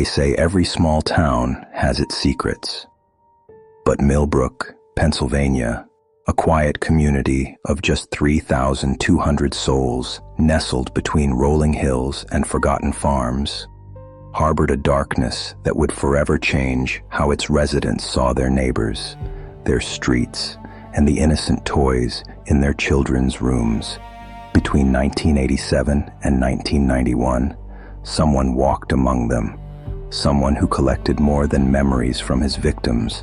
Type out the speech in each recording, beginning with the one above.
They say every small town has its secrets. But Millbrook, Pennsylvania, a quiet community of just 3,200 souls nestled between rolling hills and forgotten farms, harbored a darkness that would forever change how its residents saw their neighbors, their streets, and the innocent toys in their children's rooms. Between 1987 and 1991, someone walked among them, someone who collected more than memories from his victims.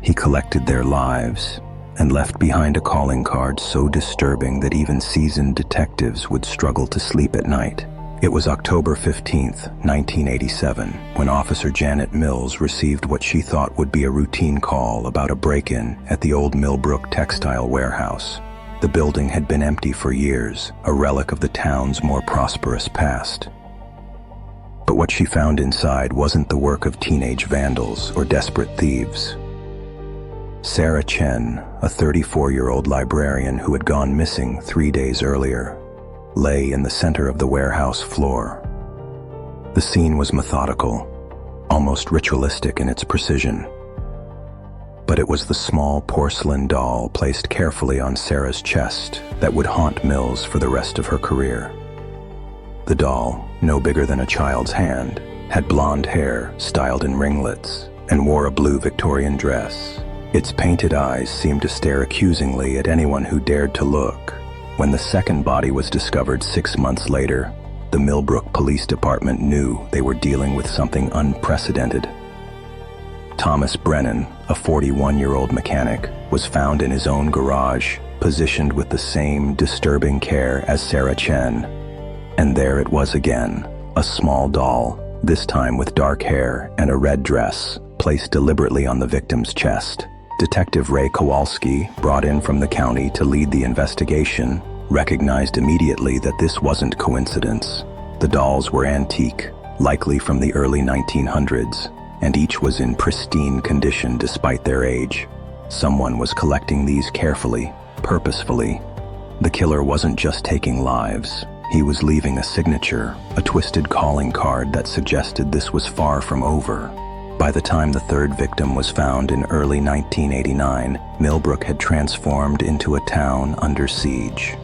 He collected their lives and left behind a calling card so disturbing that even seasoned detectives would struggle to sleep at night. It was October 15th, 1987, when Officer Janet Mills received what she thought would be a routine call about a break-in at the old Millbrook textile warehouse. The building had been empty for years, a relic of the town's more prosperous past. But what she found inside wasn't the work of teenage vandals or desperate thieves. Sarah Chen, a 34-year-old librarian who had gone missing 3 days earlier, lay in the center of the warehouse floor. The scene was methodical, almost ritualistic in its precision. But it was the small porcelain doll placed carefully on Sarah's chest that would haunt Mills for the rest of her career. The doll, no bigger than a child's hand, had blonde hair styled in ringlets and wore a blue Victorian dress. Its painted eyes seemed to stare accusingly at anyone who dared to look. When the second body was discovered 6 months later, the Millbrook Police Department knew they were dealing with something unprecedented. Thomas Brennan, a 41-year-old mechanic, was found in his own garage, positioned with the same disturbing care as Sarah Chen. And there it was again, a small doll, this time with dark hair and a red dress, placed deliberately on the victim's chest. Detective Ray Kowalski, brought in from the county to lead the investigation, recognized immediately that this wasn't coincidence. The dolls were antique, likely from the early 1900s, and each was in pristine condition despite their age. Someone was collecting these carefully, purposefully. The killer wasn't just taking lives. He was leaving a signature, a twisted calling card that suggested this was far from over. By the time the third victim was found in early 1989, Millbrook had transformed into a town under siege.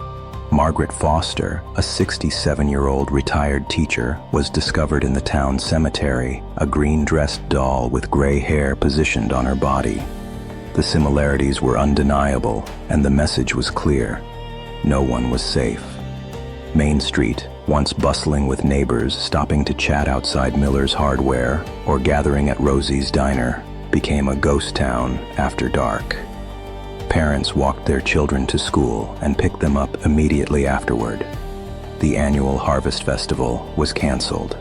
Margaret Foster, a 67-year-old retired teacher, was discovered in the town cemetery, a green-dressed doll with gray hair positioned on her body. The similarities were undeniable, and the message was clear. No one was safe. Main Street, once bustling with neighbors stopping to chat outside Miller's Hardware or gathering at Rosie's Diner, became a ghost town after dark. Parents walked their children to school and picked them up immediately afterward. The annual Harvest Festival was canceled.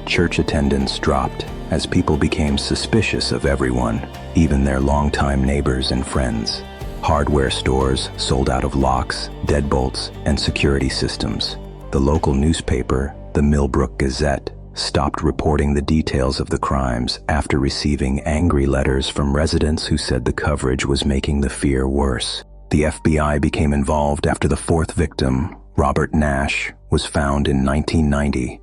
Church attendance dropped as people became suspicious of everyone, even their longtime neighbors and friends. Hardware stores sold out of locks, deadbolts, and security systems. The local newspaper, the Millbrook Gazette, stopped reporting the details of the crimes after receiving angry letters from residents who said the coverage was making the fear worse. The FBI became involved after the fourth victim, Robert Nash, was found in 1990.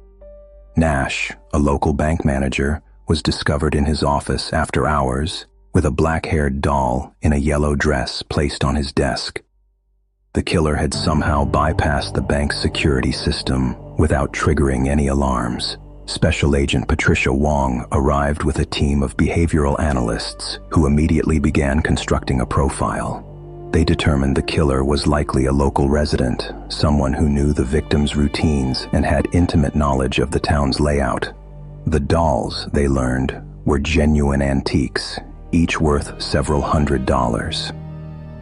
Nash, a local bank manager, was discovered in his office after hours with a black-haired doll in a yellow dress placed on his desk. The killer had somehow bypassed the bank's security system without triggering any alarms. Special Agent Patricia Wong arrived with a team of behavioral analysts who immediately began constructing a profile. They determined the killer was likely a local resident, someone who knew the victim's routines and had intimate knowledge of the town's layout. The dolls, they learned, were genuine antiques, each worth several $100s.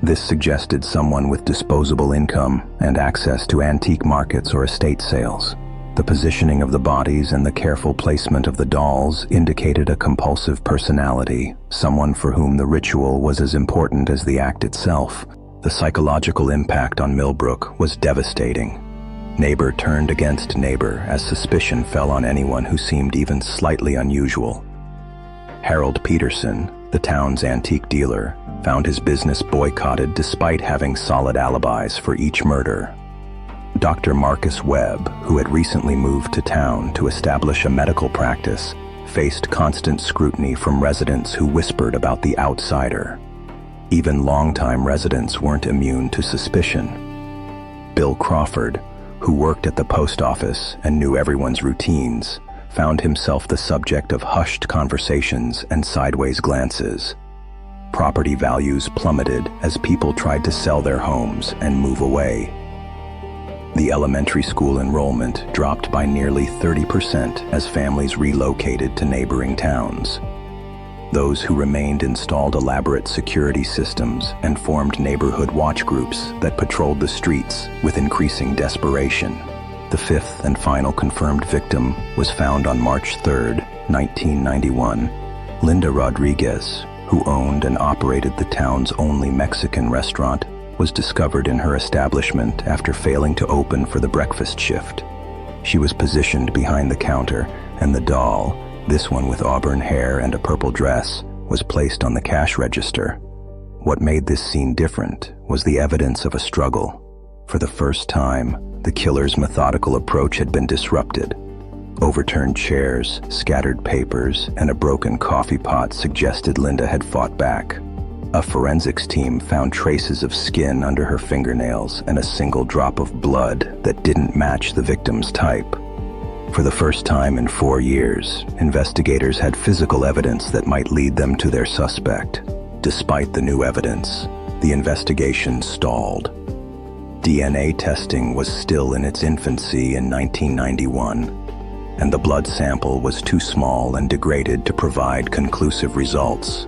This suggested someone with disposable income and access to antique markets or estate sales. The positioning of the bodies and the careful placement of the dolls indicated a compulsive personality, someone for whom the ritual was as important as the act itself. The psychological impact on Millbrook was devastating. Neighbor turned against neighbor as suspicion fell on anyone who seemed even slightly unusual. Harold Peterson, the town's antique dealer, found his business boycotted despite having solid alibis for each murder. Dr. Marcus Webb, who had recently moved to town to establish a medical practice, faced constant scrutiny from residents who whispered about the outsider. Even longtime residents weren't immune to suspicion. Bill Crawford, who worked at the post office and knew everyone's routines, found himself the subject of hushed conversations and sideways glances. Property values plummeted as people tried to sell their homes and move away. The elementary school enrollment dropped by nearly 30% as families relocated to neighboring towns. Those who remained installed elaborate security systems and formed neighborhood watch groups that patrolled the streets with increasing desperation. The fifth and final confirmed victim was found on March 3, 1991. Linda Rodriguez, who owned and operated the town's only Mexican restaurant, was discovered in her establishment after failing to open for the breakfast shift. She was positioned behind the counter, and the doll, this one with auburn hair and a purple dress, was placed on the cash register. What made this scene different was the evidence of a struggle. For the first time, the killer's methodical approach had been disrupted. Overturned chairs, scattered papers, and a broken coffee pot suggested Linda had fought back. A forensics team found traces of skin under her fingernails and a single drop of blood that didn't match the victim's type. For the first time in 4 years, investigators had physical evidence that might lead them to their suspect. Despite the new evidence, the investigation stalled. DNA testing was still in its infancy in 1991, and the blood sample was too small and degraded to provide conclusive results.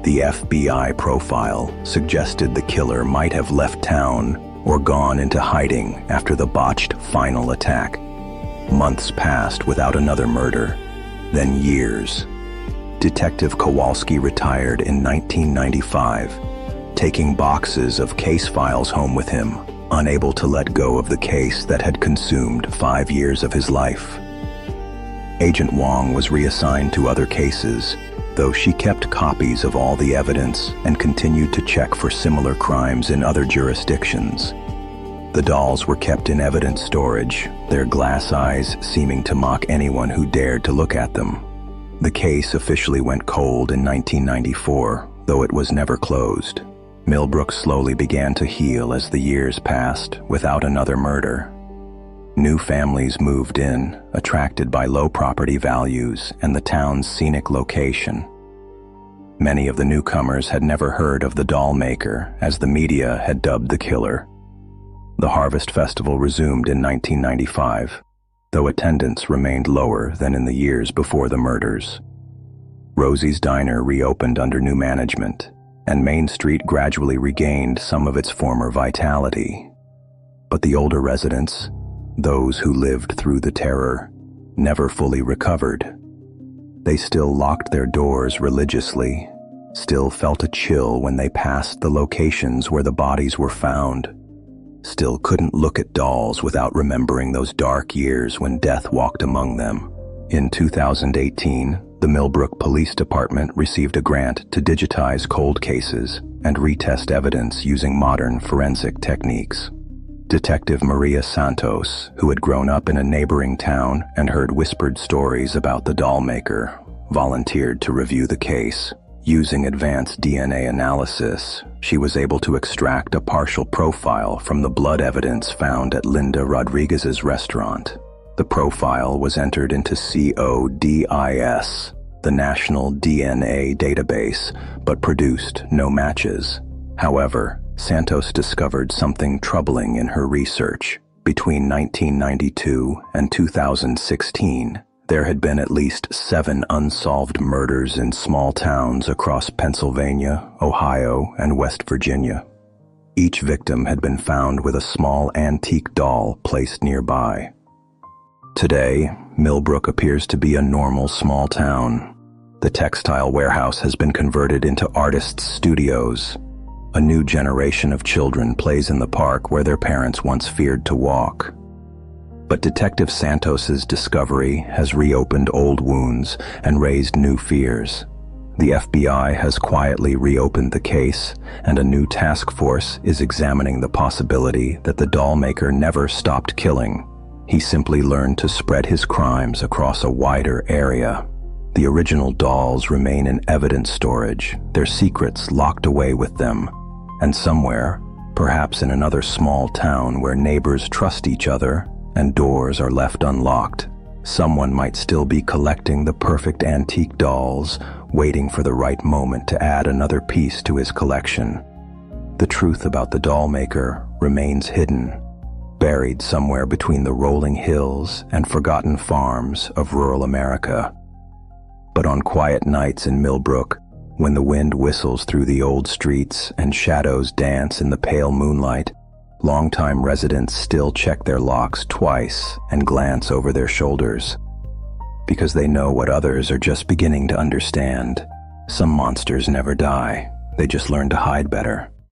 The FBI profile suggested the killer might have left town or gone into hiding after the botched final attack. Months passed without another murder, then years. Detective Kowalski retired in 1995, taking boxes of case files home with him, unable to let go of the case that had consumed 5 years of his life. Agent Wong was reassigned to other cases, though she kept copies of all the evidence and continued to check for similar crimes in other jurisdictions. The dolls were kept in evidence storage, their glass eyes seeming to mock anyone who dared to look at them. The case officially went cold in 1994, though it was never closed. Millbrook slowly began to heal as the years passed, without another murder. New families moved in, attracted by low property values and the town's scenic location. Many of the newcomers had never heard of the doll maker, as the media had dubbed the killer. The Harvest Festival resumed in 1995, though attendance remained lower than in the years before the murders. Rosie's Diner reopened under new management, and Main Street gradually regained some of its former vitality. But the older residents, those who lived through the terror, never fully recovered. They still locked their doors religiously, still felt a chill when they passed the locations where the bodies were found, still couldn't look at dolls without remembering those dark years when death walked among them. In 2018, the Millbrook Police Department received a grant to digitize cold cases and retest evidence using modern forensic techniques. Detective Maria Santos, who had grown up in a neighboring town and heard whispered stories about the doll maker, volunteered to review the case. Using advanced DNA analysis, she was able to extract a partial profile from the blood evidence found at Linda Rodriguez's restaurant. The profile was entered into CODIS, the National DNA Database, but produced no matches. However, Santos discovered something troubling in her research. Between 1992 and 2016, there had been at least 7 unsolved murders in small towns across Pennsylvania, Ohio, and West Virginia. Each victim had been found with a small antique doll placed nearby. Today, Millbrook appears to be a normal small town. The textile warehouse has been converted into artists' studios. A new generation of children plays in the park where their parents once feared to walk. But Detective Santos's discovery has reopened old wounds and raised new fears. The FBI has quietly reopened the case, and a new task force is examining the possibility that the doll maker never stopped killing. He simply learned to spread his crimes across a wider area. The original dolls remain in evidence storage, their secrets locked away with them. And somewhere, perhaps in another small town where neighbors trust each other and doors are left unlocked, someone might still be collecting the perfect antique dolls, waiting for the right moment to add another piece to his collection. The truth about the doll maker remains hidden, buried somewhere between the rolling hills and forgotten farms of rural America. But on quiet nights in Millbrook, when the wind whistles through the old streets and shadows dance in the pale moonlight, longtime residents still check their locks twice and glance over their shoulders. Because they know what others are just beginning to understand. Some monsters never die, they just learn to hide better.